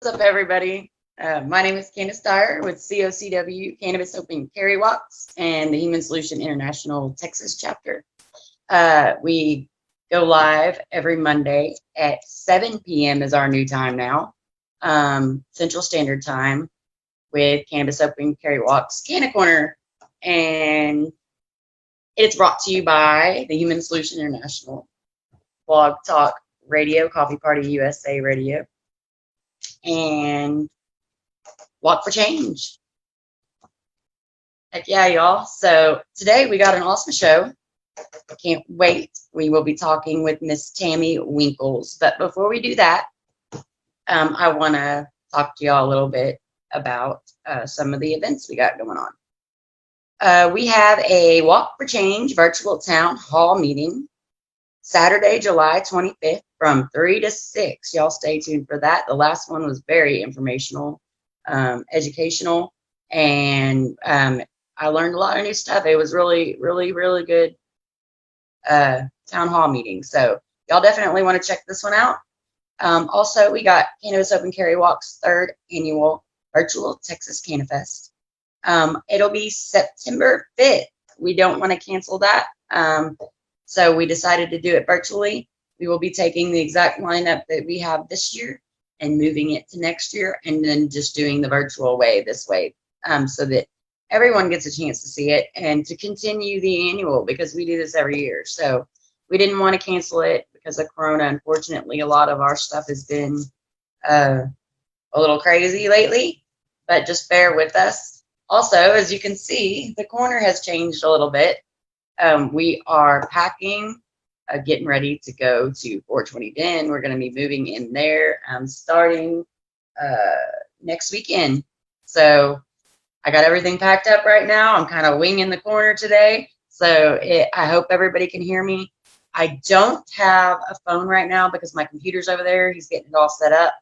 What's up, everybody? My name is Candis Dyer with COCW, Cannabis Open Carry Walks, and the Human Solution International Texas chapter. We go live every Monday at 7 p.m. is our new time now, Central Standard Time, with Cannabis Open Carry Walks, CannaCorner, and it's brought to you by the Human Solution International, Blog Talk Radio, Coffee Party USA Radio, and Walk for Change. Heck yeah, y'all. So today we got an awesome show. I can't wait. We will be talking with Miss Tammy Winkles. But before we do that, I want to talk to y'all a little bit about some of the events we got going on. We have a Walk for Change virtual town hall meeting Saturday, July 25th from 3 to 6. Y'all stay tuned for that. The last one was very informational, educational, and I learned a lot of new stuff. It was really, really, really good town hall meeting. So y'all definitely want to check this one out. Also, we got Cannabis Open Carry Walk's 3rd annual virtual Texas CannaFest. It'll be September 5th. We don't want to cancel that. So we decided to do it virtually. We will be taking the exact lineup that we have this year and moving it to next year, and then just doing the virtual way this way, so that everyone gets a chance to see it and to continue the annual, because we do this every year. So we didn't want to cancel it because of Corona. Unfortunately, a lot of our stuff has been a little crazy lately, but just bear with us. Also, as you can see, the corner has changed a little bit. We are packing, getting ready to go to 420 Den. We're going to be moving in there starting next weekend. So I got everything packed up right now. I'm kind of winging the corner today. So I hope everybody can hear me. I don't have a phone right now because my computer's over there. He's getting it all set up.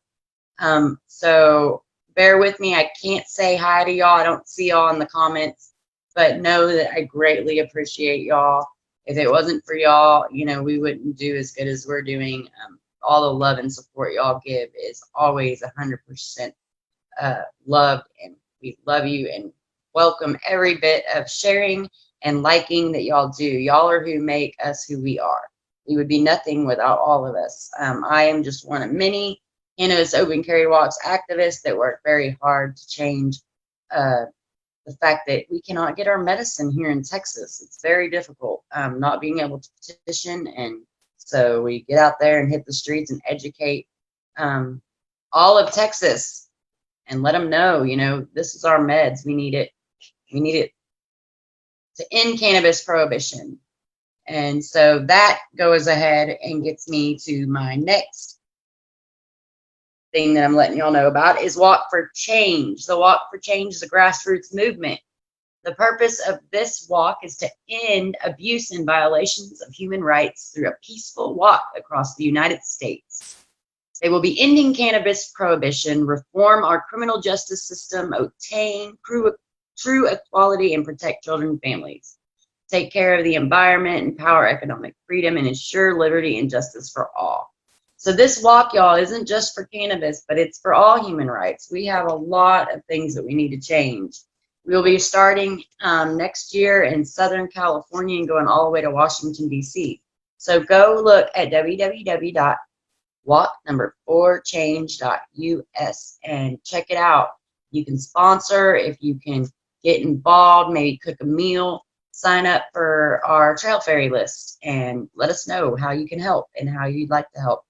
So bear with me. I can't say hi to y'all. I don't see y'all in the comments. But know that I greatly appreciate y'all. If it wasn't for y'all, we wouldn't do as good as we're doing. All the love and support y'all give is always 100% loved, and we love you and welcome every bit of sharing and liking that y'all do. Y'all are who make us who we are. We would be nothing without all of us. I am just one of many Cannabis Open Carry Walks activists that work very hard to change the fact that we cannot get our medicine here in Texas. It's very difficult, not being able to petition. And so we get out there and hit the streets and educate all of Texas and let them know, this is our meds. We need it. We need it to end cannabis prohibition. And so that goes ahead and gets me to my next thing that I'm letting y'all know about is Walk for Change. The Walk for Change is a grassroots movement. The purpose of this walk is to end abuse and violations of human rights through a peaceful walk across the United States. They will be ending cannabis prohibition, reform our criminal justice system, obtain true equality, and protect children and families. Take care of the environment, empower economic freedom, and ensure liberty and justice for all. So this walk, y'all, isn't just for cannabis, but it's for all human rights. We have a lot of things that we need to change. We'll be starting next year in Southern California and going all the way to Washington, D.C. So go look at www.walk4change.us and check it out. You can sponsor, if you can get involved, maybe cook a meal, sign up for our trail fairy list, and let us know how you can help and how you'd like to help.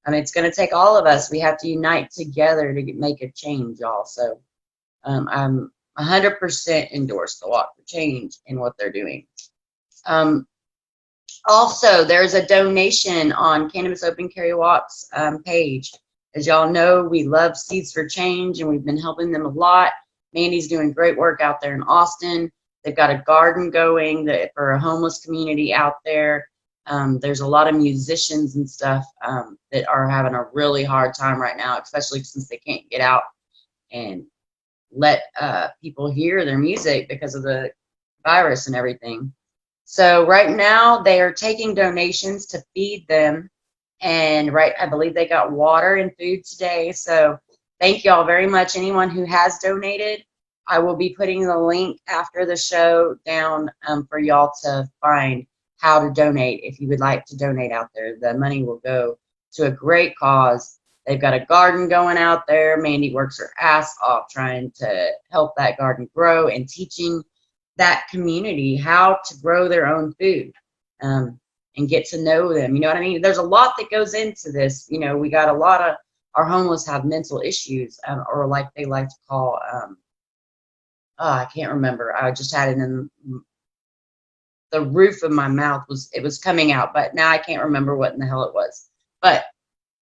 It's going to take all of us. We have to unite together to make a change, y'all. So I'm 100% endorse the Walk for Change and what they're doing. Also, there's a donation on Cannabis Open Carry Walks page. As y'all know, we love Seeds for Change, and we've been helping them a lot. Mandy's doing great work out there in Austin. They've got a garden going for a homeless community out there. There's a lot of musicians and stuff that are having a really hard time right now, especially since they can't get out and let people hear their music because of the virus and everything. So right now they are taking donations to feed them, and I believe they got water and food today. So thank you all very much. Anyone who has donated, I will be putting the link after the show down for y'all to find how to donate if you would like to donate out there. The money will go to a great cause. They've got a garden going out there. Mandy works her ass off trying to help that garden grow and teaching that community how to grow their own food and get to know them. You know what I mean? There's a lot that goes into this. You know, we got a lot of our homeless have mental issues, or like they like to call, I can't remember. I just had it in the roof of my mouth it was coming out, but now I can't remember what in the hell it was. But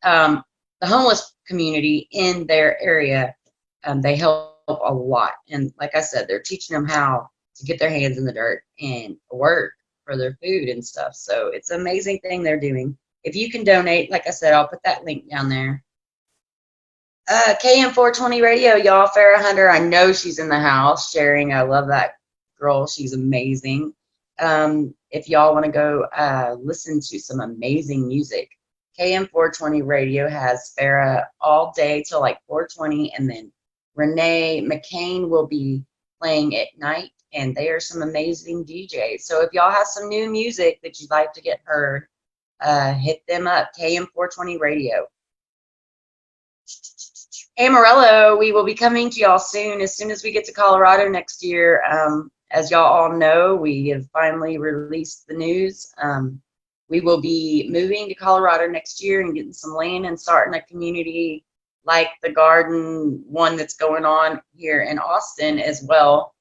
the homeless community in their area, they help a lot. And like I said, they're teaching them how to get their hands in the dirt and work for their food and stuff. So it's an amazing thing they're doing. If you can donate, like I said, I'll put that link down there. KM420 Radio, y'all. Farrah Hunter, I know she's in the house sharing. I love that girl. She's amazing. If y'all want to go listen to some amazing music, KM420 Radio has Farrah all day till like 4:20, and then Renee McCain will be playing at night, and they are some amazing DJs. So if y'all have some new music that you'd like to get heard, hit them up, KM420 Radio. Amarillo, we will be coming to y'all soon as we get to Colorado next year. As y'all all know, we have finally released the news. We will be moving to Colorado next year and getting some land and starting a community like the garden one that's going on here in Austin as well.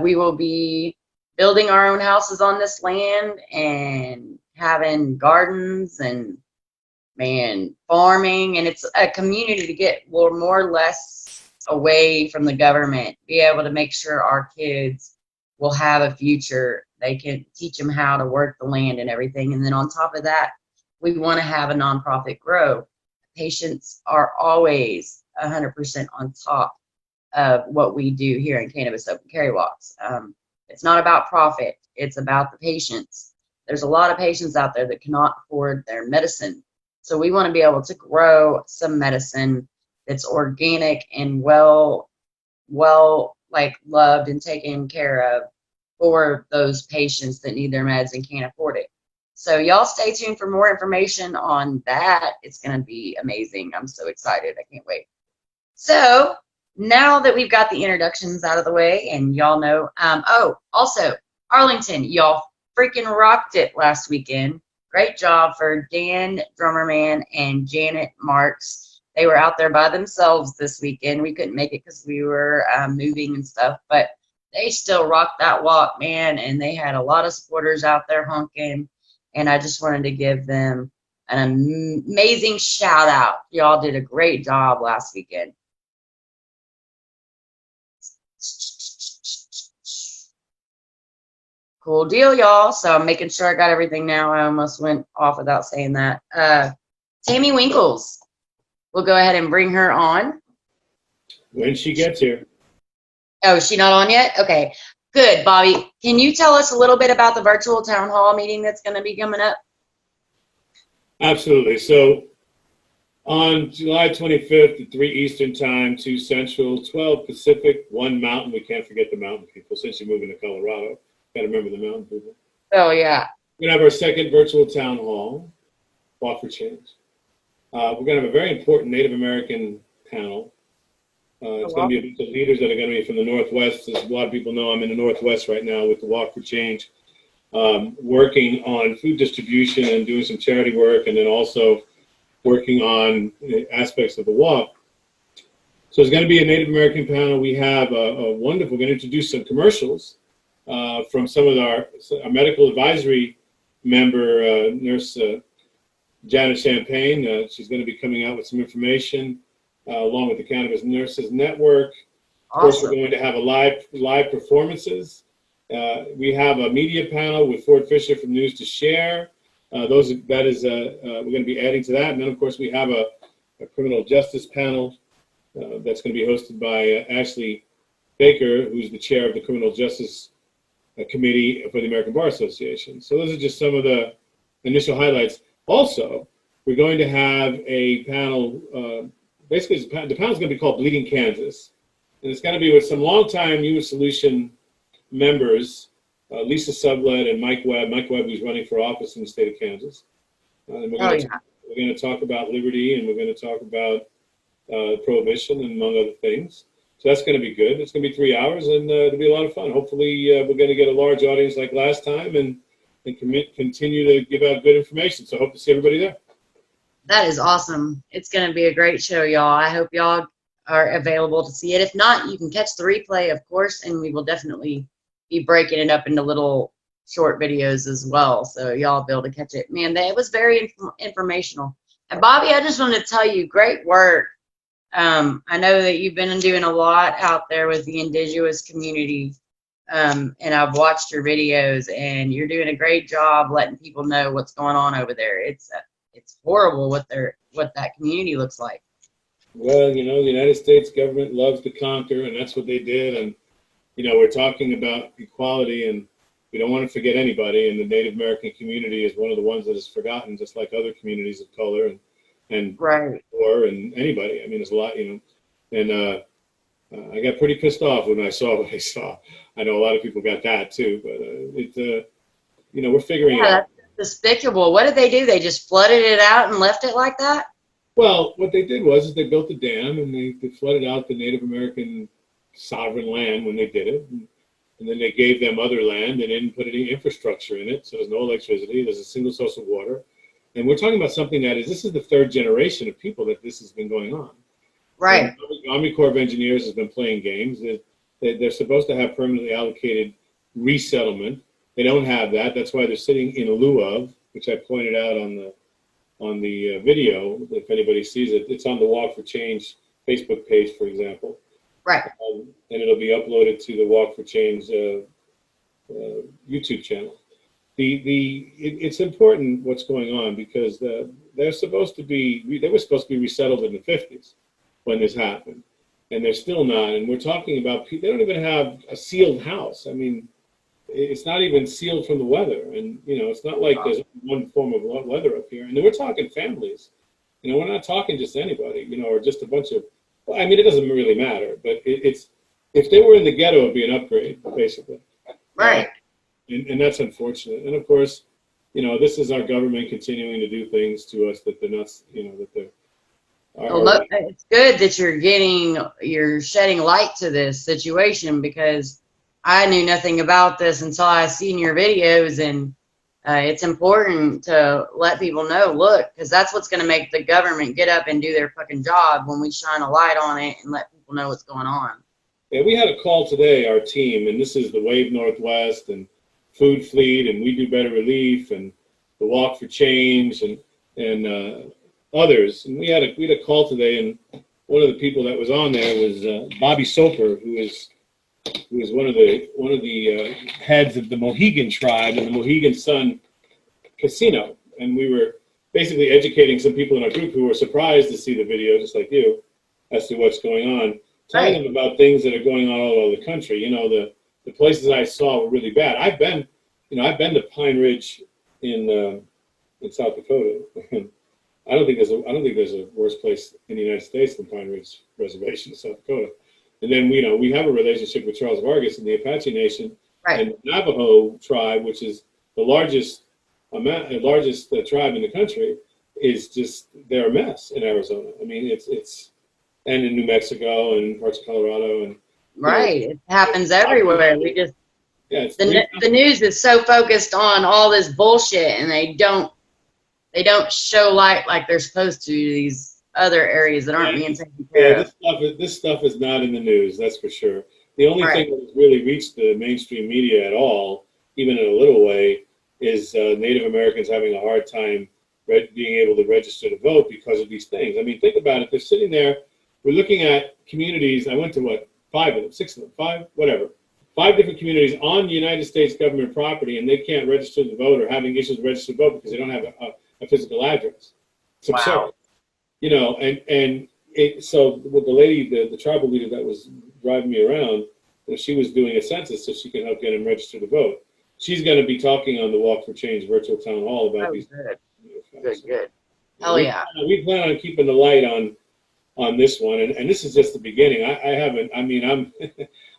We will be building our own houses on this land and having gardens and farming, and it's a community to get more or less away from the government, be able to make sure our kids will have a future. They can teach them how to work the land and everything. And then on top of that, we want to have a nonprofit grow. Patients are always 100% on top of what we do here in Cannabis Open Carry Walks. It's not about profit. It's about the patients. There's a lot of patients out there that cannot afford their medicine. So we want to be able to grow some medicine that's organic and well like loved and taken care of for those patients that need their meds and can't afford it. So y'all stay tuned for more information on that. It's going to be amazing. I'm so excited. I can't wait. So now that we've got the introductions out of the way and y'all know, also Arlington, y'all freaking rocked it last weekend. Great job for Dan Drummerman and Janet Marks. They were out there by themselves this weekend. We couldn't make it because we were moving and stuff, but they still rocked that walk, man, and they had a lot of supporters out there honking, and I just wanted to give them an amazing shout out. Y'all did a great job last weekend. Cool deal, y'all. So I'm making sure I got everything now. I almost went off without saying that. Tammy Winkles. We'll go ahead and bring her on. When she gets here. Oh, is she not on yet? Okay. Good, Bobby. Can you tell us a little bit about the virtual town hall meeting that's going to be coming up? Absolutely. So on July 25th at 3 Eastern Time, 2 Central, 12 Pacific, 1 Mountain. We can't forget the mountain people since you're moving to Colorado. Got to remember the mountain people. Oh, yeah. We're going to have our second virtual town hall, Walk for Change. We're going to have a very important Native American panel. It's going to be a bunch of leaders that are going to be from the Northwest. As a lot of people know, I'm in the Northwest right now with the Walk for Change, working on food distribution and doing some charity work, and then also working on aspects of the walk. So it's going to be a Native American panel. We have a wonderful, we're going to introduce some commercials from some of our medical advisory member, Nurse Janet Champagne. She's going to be coming out with some information along with the Cannabis Nurses Network. Awesome. Of course, we're going to have a live performances. We have a media panel with Ford Fisher from News to Share. We're going to be adding to that. And then, of course, we have a criminal justice panel that's going to be hosted by Ashley Baker, who's the chair of the Criminal Justice Committee for the American Bar Association. So those are just some of the initial highlights. Also, we're going to have a panel basically, the panel's going to be called Bleeding Kansas. And it's going to be with some longtime U.S. Solution members, Lisa Sublett and Mike Webb. Mike Webb, who's running for office in the state of Kansas. And we're going to talk about liberty, and we're going to talk about prohibition, and among other things. So that's going to be good. It's going to be 3 hours, and it'll be a lot of fun. Hopefully, we're going to get a large audience like last time, and continue to give out good information. So I hope to see everybody there. That is awesome. It's going to be a great show, y'all. I hope y'all are available to see it. If not, you can catch the replay, of course, and we will definitely be breaking it up into little short videos as well, so y'all be able to catch it. Man, it was very informational. And Bobby, I just want to tell you, great work. I know that you've been doing a lot out there with the indigenous community, and I've watched your videos, and you're doing a great job letting people know what's going on over there. It's horrible what that community looks like. Well, you know, the United States government loves to conquer, and that's what they did. And you know, we're talking about equality, and we don't want to forget anybody. And the Native American community is one of the ones that is forgotten, just like other communities of color and right, or and anybody. I mean, there's a lot, you know. And I got pretty pissed off when I saw what I saw. I know a lot of people got that too, but you know, we're figuring it out. That's despicable. What did they do? They just flooded it out and left it like that? Well, what they did was they built a dam, and they flooded out the Native American sovereign land when they did it. And then they gave them other land. They didn't put any infrastructure in it, so there's no electricity. There's a single source of water. And we're talking about something this is the third generation of people that this has been going on. Right. The Army Corps of Engineers has been playing games. They're supposed to have permanently allocated resettlement. They don't have that. That's why they're sitting in lieu of, which I pointed out on the video. If anybody sees it, it's on the Walk for Change Facebook page, for example. Right. And it'll be uploaded to the Walk for Change YouTube channel. It's important what's going on, because they were supposed to be resettled in the 50s when this happened, and they're still not. And we're talking about people, they don't even have a sealed house. I mean, it's not even sealed from the weather, and you know, it's not like there's one form of weather up here. And then we're talking families. You know, we're not talking just anybody, you know, or just a bunch of. Well, I mean, it doesn't really matter, but it's if they were in the ghetto, it'd be an upgrade, basically. Right. And that's unfortunate. And of course, you know, this is our government continuing to do things to us that they're not, you know, that they're. Well, look, it's good that you're shedding light to this situation, because I knew nothing about this until I seen your videos, and it's important to let people know, look, because that's what's going to make the government get up and do their fucking job, when we shine a light on it and let people know what's going on. Yeah, we had a call today, our team, and this is the Wave Northwest and Food Fleet and We Do Better Relief and the Walk for Change and others. And we had a call today, and one of the people that was on there was Bobby Soper, who is one of the heads of the Mohegan tribe and the Mohegan Sun Casino. And we were basically educating some people in our group who were surprised to see the video, just like you, as to what's going on, telling them about things that are going on all over the country. You know, the places I saw were really bad. I've been to Pine Ridge in South Dakota. I don't think there's a worse place in the United States than Pine Ridge Reservation in South Dakota. And then we have a relationship with Charles Vargas in the Apache Nation, and the Navajo tribe, which is the largest tribe in the country, is just, they're a mess in Arizona. I mean, it's and in New Mexico and parts of Colorado, and it happens everywhere. We just the news is so focused on all this bullshit, and they don't show light like they're supposed to these other areas that aren't being taken care of. This stuff is not in the news, that's for sure. The only thing that has really reached the mainstream media at all, even in a little way, is Native Americans having a hard time being able to register to vote because of these things. I mean, think about it. They're sitting there. We're looking at communities. I went to 5 different communities on United States government property, and they can't register to vote, or having issues to register to vote because they don't have a physical address. It's absurd. You know, so with the lady, the tribal leader that was driving me around, she was doing a census so she can help get them registered to vote. She's going to be talking on the Walk for Change virtual town hall about these. Good. Hell yeah. We plan on keeping the light on on this one, and this is just the beginning. I haven't. I mean, I'm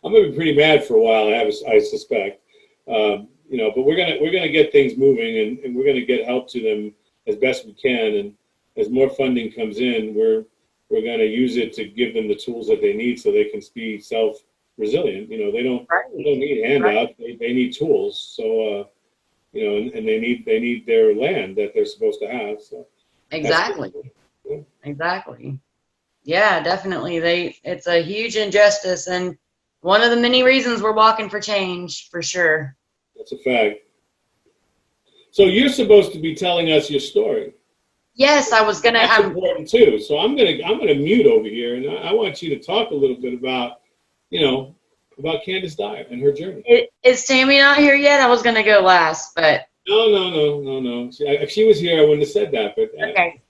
I'm gonna be pretty mad for a while. I suspect. You know, but we're gonna get things moving, and we're gonna get help to them as best we can. And as more funding comes in, we're gonna use it to give them the tools that they need so they can be self-resilient. You know, they don't need handouts. They need tools. So you know, and they need their land that they're supposed to have. So exactly. Exactly. Yeah, definitely. It's a huge injustice, and one of the many reasons we're walking for change, for sure. That's a fact. So you're supposed to be telling us your story. Yes, I was gonna. That's important too. So I'm gonna mute over here, and I want you to talk a little bit about, you know, about Candis Dyer and her journey. Is Tammy not here yet? I was gonna go last, but no. If she was here, I wouldn't have said that. But okay.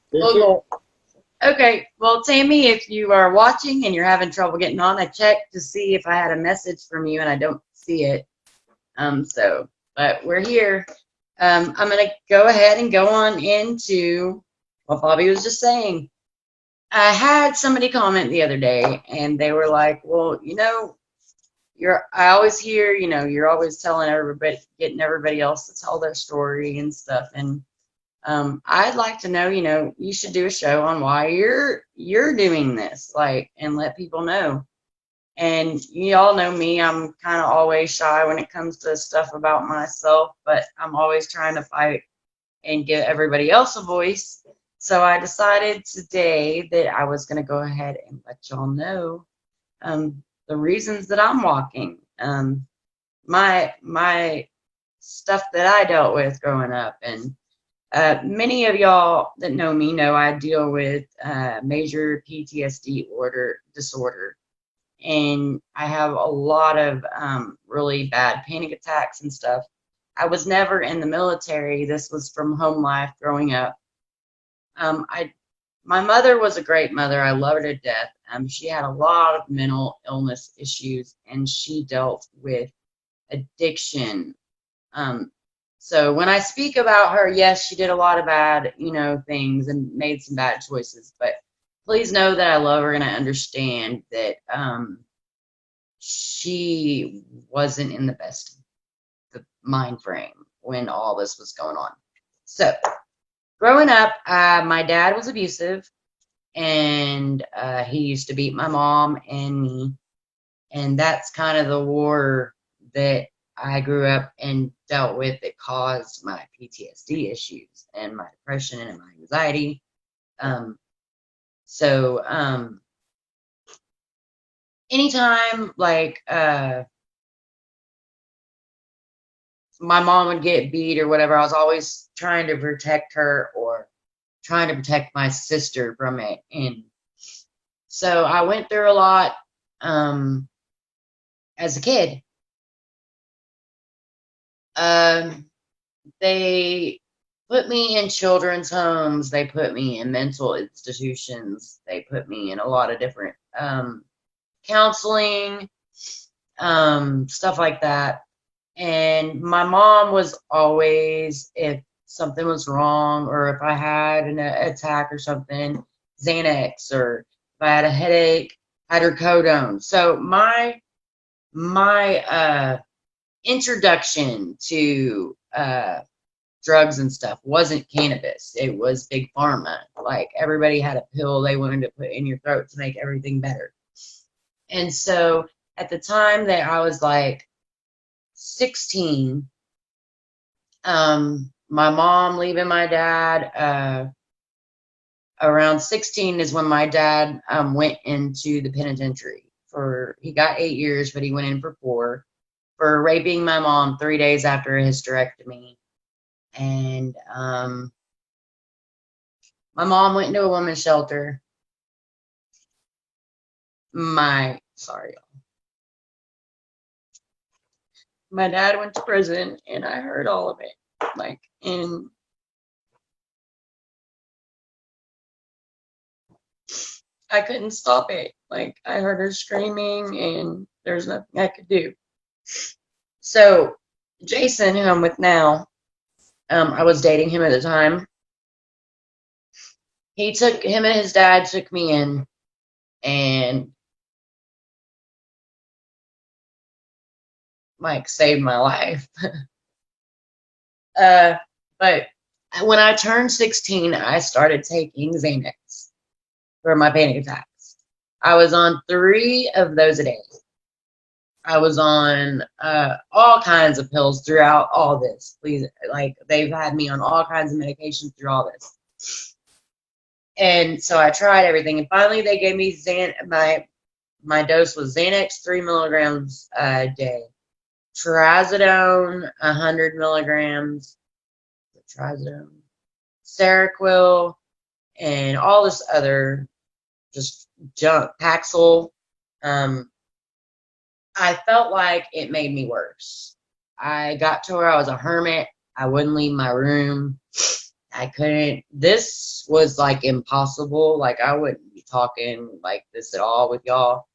Okay, well, Tammy, if you are watching and you're having trouble getting on, I checked to see if I had a message from you, and I don't see it. But we're here. I'm going to go ahead and go on into what Bobby was just saying. I had somebody comment the other day, and they were like, well, you know, I always hear, you know, you're always telling everybody, getting everybody else to tell their story and stuff, and I'd like to know, you know, you should do a show on why you're doing this, like, and let people know. And you all know me, I'm kind of always shy when it comes to stuff about myself, but I'm always trying to fight and give everybody else a voice. So I decided today that I was going to go ahead and let y'all know the reasons that I'm walking. My stuff that I dealt with growing up, and many of y'all that know me know I deal with major PTSD disorder, and I have a lot of really bad panic attacks and stuff. I was never in the military. This was from home life growing up. My mother was a great mother. I love her to death. She had a lot of mental illness issues, and she dealt with addiction. So when I speak about her, yes, she did a lot of bad, you know, things and made some bad choices. But please know that I love her, and I understand that she wasn't in the best mind frame when all this was going on. So growing up, my dad was abusive, and he used to beat my mom and me. And that's kind of the war that I grew up and dealt with that caused my PTSD issues and my depression and my anxiety. Anytime like my mom would get beat or whatever, I was always trying to protect her or trying to protect my sister from it. And so I went through a lot as a kid. They put me in children's homes. They put me in mental institutions. They put me in a lot of different counseling, stuff like that. And my mom was always, if something was wrong or if I had an attack or something, Xanax, or if I had a headache, hydrocodone. So my introduction to drugs and stuff wasn't cannabis. It was big pharma. Like, everybody had a pill they wanted to put in your throat to make everything better. And so at the time that I was like 16, my mom leaving my dad, around 16 is when my dad went into the penitentiary. He got 8 years, but he went in for 4 for raping my mom 3 days after a hysterectomy. And my mom went into a women's shelter. Sorry, y'all. My dad went to prison, and I heard all of it. Like, and I couldn't stop it. Like, I heard her screaming, and there's nothing I could do. So Jason, who I'm with now, I was dating him at the time. Him and his dad took me in, and like saved my life. But when I turned 16, I started taking Xanax for my panic attacks. I was on 3 of those a day. I was on all kinds of pills throughout all this. Please, like, they've had me on all kinds of medications through all this. And so I tried everything, and finally they gave me my dose was Xanax 3 milligrams a day, trazodone 100 milligrams, trazodone, Seroquel, and all this other just junk, Paxil. I felt like it made me worse. I got to where I was a hermit. I wouldn't leave my room. I couldn't. This was like impossible. Like, I wouldn't be talking like this at all with y'all.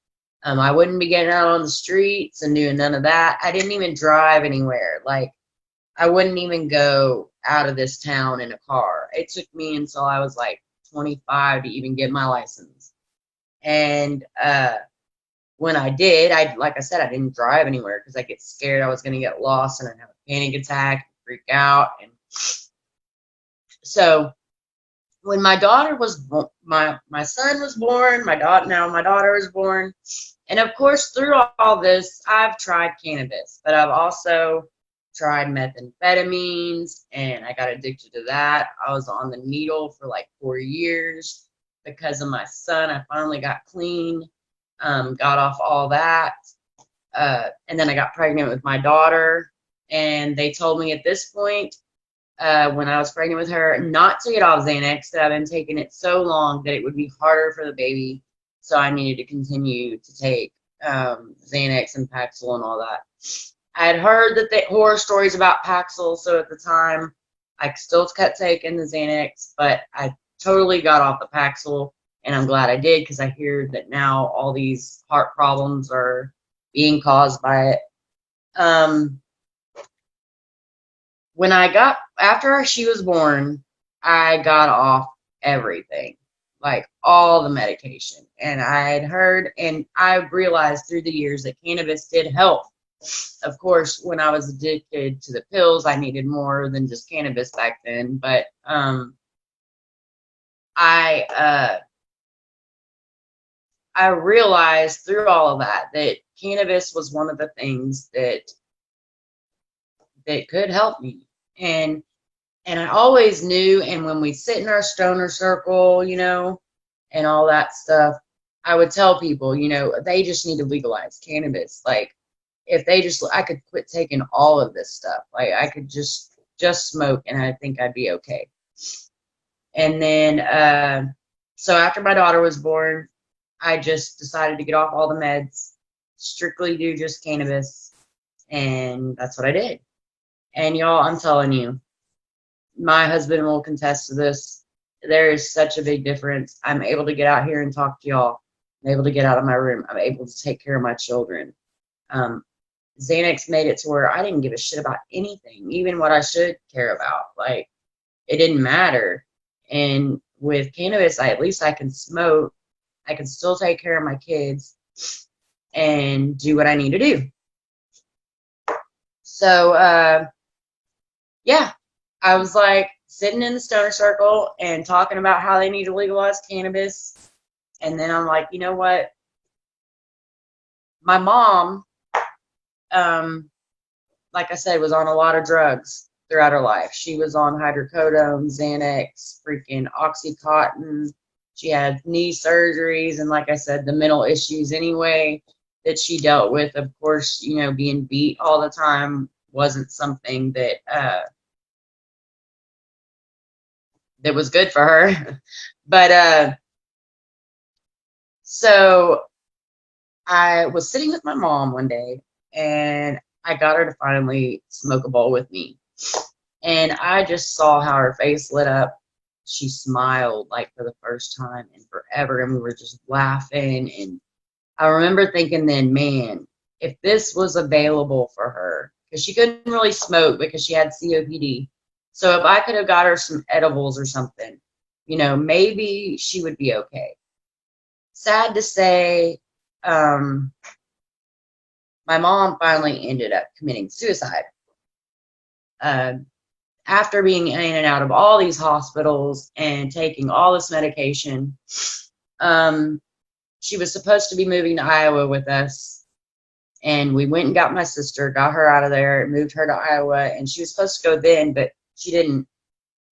I wouldn't be getting out on the streets and doing none of that. I didn't even drive anywhere. Like, I wouldn't even go out of this town in a car. It took me until I was like 25 to even get my license. And when I did, like I said, I didn't drive anywhere because I get scared I was going to get lost and I'd have a panic attack, freak out. And so when my daughter was my son was born, my daughter was born, and of course through all this I've tried cannabis, but I've also tried methamphetamines, and I got addicted to that. I was on the needle for like 4 years because of my son. I finally got clean, got off all that, and then I got pregnant with my daughter, and they told me at this point, when I was pregnant with her, not to get off Xanax, that I've been taking it so long that it would be harder for the baby, so I needed to continue to take Xanax and Paxil and all that. I had heard that the horror stories about Paxil, so at the time I still kept taking the Xanax, but I totally got off the Paxil, and I'm glad I did because I hear that now all these heart problems are being caused by it. After she was born, I got off everything, like all the medication. And I had heard, and I realized through the years that cannabis did help. Of course, when I was addicted to the pills, I needed more than just cannabis back then. But I realized through all of that cannabis was one of the things that could help me. And I always knew, and when we sit in our stoner circle, and all that stuff, I would tell people, they just need to legalize cannabis. Like, if I could quit taking all of this stuff. Like, I could just smoke, and I think I'd be okay. And then, so after my daughter was born, I just decided to get off all the meds, strictly do just cannabis, and that's what I did. And y'all, I'm telling you, my husband will contest to this. There is such a big difference. I'm able to get out here and talk to y'all. I'm able to get out of my room. I'm able to take care of my children. Xanax made it to where I didn't give a shit about anything, even what I should care about. Like, it didn't matter. And with cannabis, at least I can smoke. I can still take care of my kids and do what I need to do. So, yeah, I was like sitting in the stoner circle and talking about how they need to legalize cannabis. And then I'm like, you know what? My mom, like I said, was on a lot of drugs throughout her life. She was on hydrocodone, Xanax, freaking Oxycontin. She had knee surgeries, and like I said, the mental issues anyway that she dealt with. Of course, being beat all the time wasn't something that that was good for her. But so I was sitting with my mom one day, and I got her to finally smoke a bowl with me. And I just saw how her face lit up. She smiled like for the first time in forever, and we were just laughing. And I remember thinking then, man, if this was available for her, because she couldn't really smoke because she had COPD. So if I could have got her some edibles or something, maybe she would be okay. sad to say, my mom finally ended up committing suicide. After being in and out of all these hospitals and taking all this medication, she was supposed to be moving to Iowa with us. And we went and got my sister, got her out of there, moved her to Iowa. And she was supposed to go then, but she didn't.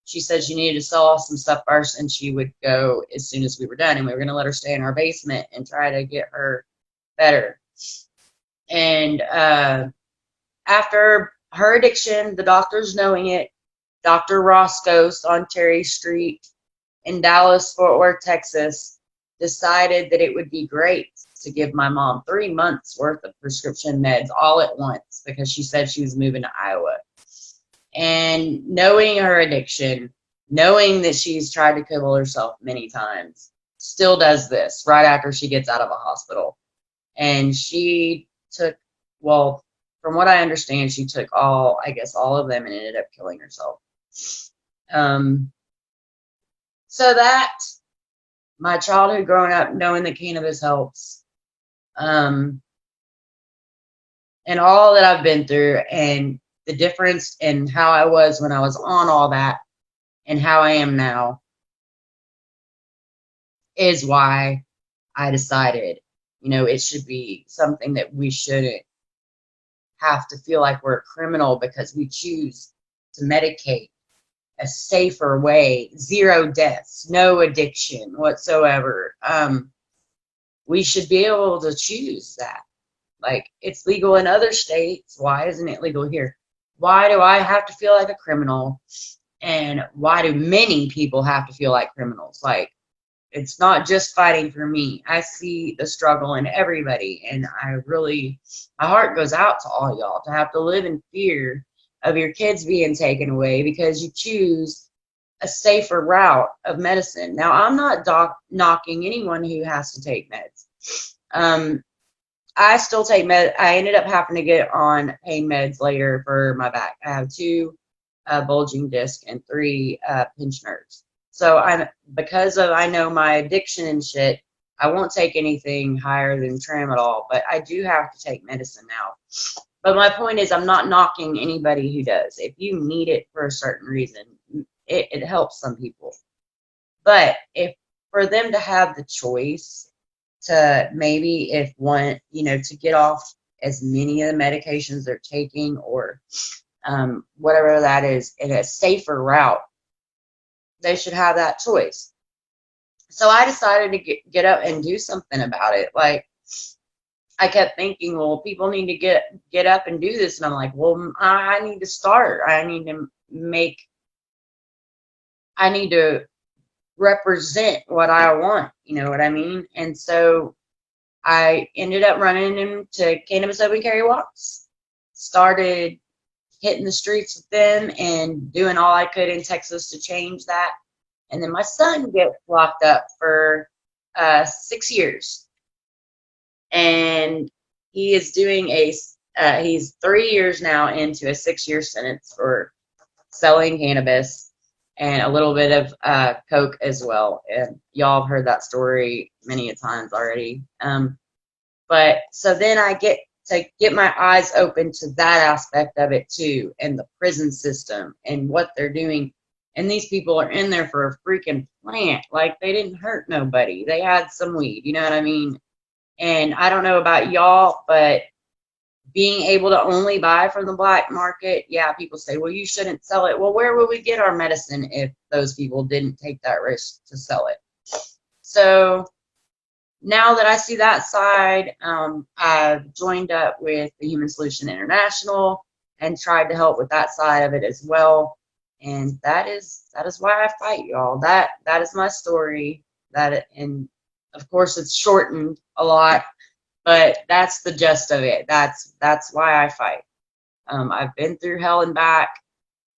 She said she needed to sell off some stuff first, and she would go as soon as we were done. And we were going to let her stay in our basement and try to get her better. And after her addiction, the doctors knowing it, Dr. Roscoe's on Terry Street in Dallas, Fort Worth, Texas, decided that it would be great to give my mom 3 months worth of prescription meds all at once because she said she was moving to Iowa. And knowing her addiction, knowing that she's tried to kill herself many times, still does this right after she gets out of a hospital. And she took, well, from what I understand, she took all of them and ended up killing herself. So that, my childhood growing up, knowing that cannabis helps, and all that I've been through, and the difference in how I was when I was on all that and how I am now, is why I decided, it should be something that we shouldn't have to feel like we're a criminal because we choose to medicate a safer way, 0 deaths, no addiction whatsoever. We should be able to choose that. Like, it's legal in other states. Why isn't it legal here? Why do I have to feel like a criminal? And why do many people have to feel like criminals? Like, it's not just fighting for me. I see the struggle in everybody. And my heart goes out to all y'all to have to live in fear of your kids being taken away because you choose a safer route of medicine. Now, I'm not knocking anyone who has to take meds. I still take meds. I ended up having to get on pain meds later for my back. I have 2 bulging discs and 3 pinched nerves. So because I know my addiction and shit, I won't take anything higher than tramadol, but I do have to take medicine now. But my point is, I'm not knocking anybody who does. If you need it for a certain reason, it helps some people. But for them to have the choice to maybe to get off as many of the medications they're taking or whatever that is in a safer route, they should have that choice. So I decided to get up and do something about it. Like, I kept thinking, well, people need to get up and do this. And I'm like, well, I need to start. I need to represent what I want. You know what I mean? And so I ended up running into cannabis open carry walks, started hitting the streets with them and doing all I could in Texas to change that. And then my son gets locked up for 6 years. And he is doing he's 3 years now into a 6-year sentence for selling cannabis and a little bit of coke as well. And y'all have heard that story many a times already. But so then I get my eyes open to that aspect of it too, and the prison system and what they're doing. And these people are in there for a freaking plant. Like, they didn't hurt nobody. They had some weed, you know what I mean? And I don't know about y'all, but being able to only buy from the black market, yeah, people say, well, you shouldn't sell it. Well, where would we get our medicine if those people didn't take that risk to sell it? So now that I see that side, I've joined up with the Human Solution International and tried to help with that side of it as well. And that is why I fight, y'all. That is my story. And of course, it's shortened a lot, but that's the gist of it. That's why I fight. I've been through hell and back.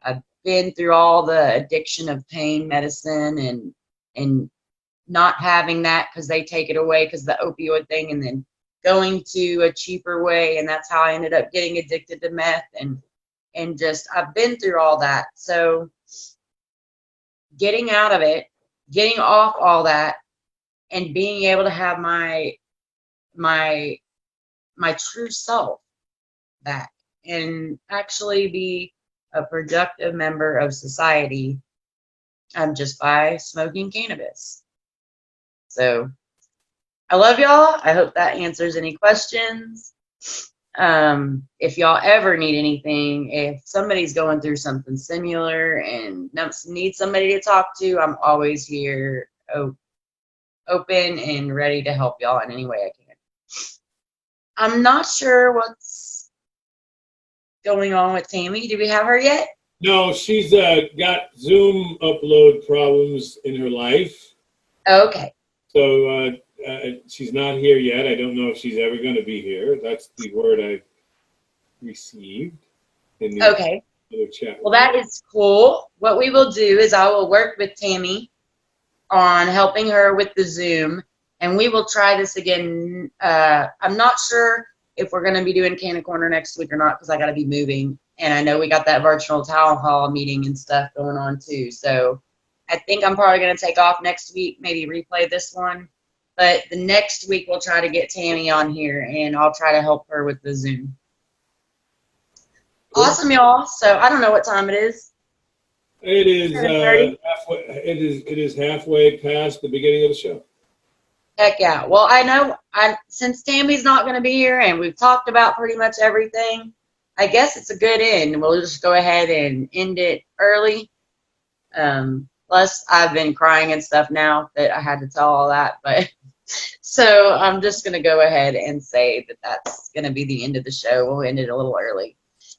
I've been through all the addiction of pain medicine and not having that because they take it away because the opioid thing, and then going to a cheaper way, and that's how I ended up getting addicted to meth and just I've been through all that. So getting out of it, getting off all that, and being able to have my true self back and actually be a productive member of society just by smoking cannabis. So I love y'all. I hope that answers any questions. If y'all ever need anything, if somebody's going through something similar and need somebody to talk to, I'm always here, open and ready to help y'all in any way I can. I'm not sure what's going on with Tammy. Do we have her yet? No, she's got Zoom upload problems in her life. Okay. So she's not here yet. I don't know if she's ever going to be here. That's the word I received in the Okay. other chat. Well, that is cool. What we will do is I will work with Tammy on helping her with the Zoom, and we will try this again. I'm not sure if we're going to be doing CannaCorner next week or not because I got to be moving, and I know we got that virtual town hall meeting and stuff going on too. So I think I'm probably going to take off next week, maybe replay this one. But the next week we'll try to get Tammy on here, and I'll try to help her with the Zoom. Cool. Awesome, y'all. So I don't know what time it is. It is 7:30? halfway. It is halfway past the beginning of the show. Heck yeah. Well, I know since Tammy's not going to be here and we've talked about pretty much everything, I guess it's a good end. We'll just go ahead and end it early. Plus, I've been crying and stuff now that I had to tell all that. But so I'm just going to go ahead and say that that's going to be the end of the show. We'll end it a little early.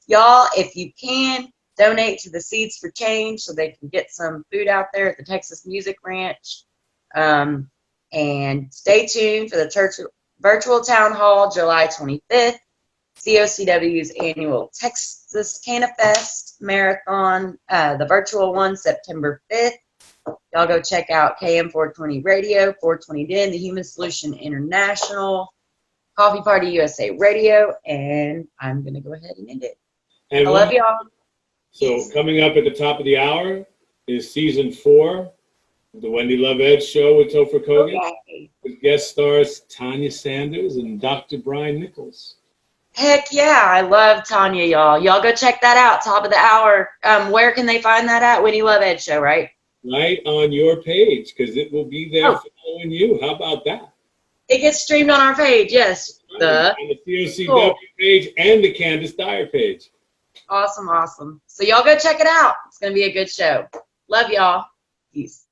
Y'all, if you can, donate to the Seeds for Change so they can get some food out there at the Texas Music Ranch. And stay tuned for the virtual town hall July 25th, COCW's annual Texas CannaFest Marathon, the virtual one September 5th. Y'all go check out KM420 Radio, 420 Den, the Human Solution International, Coffee Party USA Radio, and I'm going to go ahead and end it. And I love y'all. So coming up at the top of the hour is season 4 of the Wendy Love Edge show with Topher Kogan. Okay. With guest stars Tanya Sanders and Dr. Brian Nichols. Heck yeah, I love Tanya, y'all. Y'all go check that out, top of the hour. Where can they find that at? Wendy Love Edge show, right? Right on your page, because it will be there following you. How about that? It gets streamed on our page, yes. Right. On the COCW page and the Candice Dyer page. Awesome, awesome. So y'all go check it out. It's going to be a good show. Love y'all. Peace.